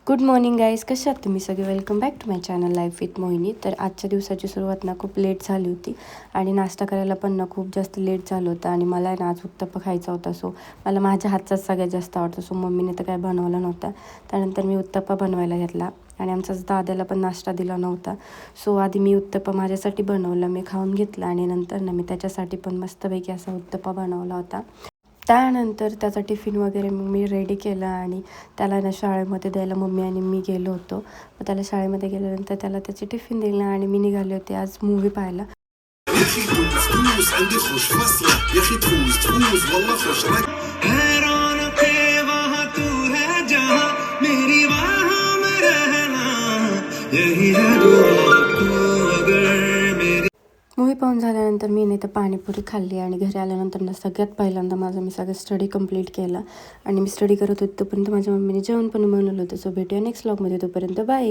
Good morning guys, कशा आहात तुम्ही सगळे? Welcome back to my channel life with Mohini. तर आजच्या दिवसाची सुरुवात ना खूप लेट झाली होती आणि नाश्ता करायला पण ना खूप जास्त लेट झालं होतं आणि मला ना आज उत्तप्पा खायचा होता. सो मला माझ्या हातचाच सगळ्यात जास्त आवडतो. सो मम्मीने तर काय बनवलं नव्हतं. त्यानंतर मी उत्तप्पा बनवायला घेतला आणि आमच्याच दादाला पण नाश्ता दिला नव्हता. सो आधी मी उत्तप्पा माझ्यासाठी बनवला, मी खाऊन घेतला आणि नंतर ना मी त्याच्यासाठी पण मस्तपैकी असा उत्तप्पा बनवला होता. त्यानंतर त्याचा टिफिन वगैरे मी रेडी केला आणि त्याला ना शाळेमध्ये द्यायला मम्मी आणि मी गेलो होतो. मग त्याला शाळेमध्ये गेल्यानंतर त्याला त्याचे टिफिन दिलं आणि मी निघाले होते आज मूव्ही पाहायला. मूव्ही पाहून झाल्यानंतर मी नाही तर पाणीपुरी खाल्ली आणि घरी आल्यानंतर ना सगळ्यात पहिल्यांदा मी सगळं स्टडी कंप्लीट केला आणि मी स्टडी करत होते तोपर्यंत माझ्या मम्मीने जेवण पण बनवलं होतं. सो भेटूया नेक्स्ट व्लॉगमध्ये, तोपर्यंत बाय.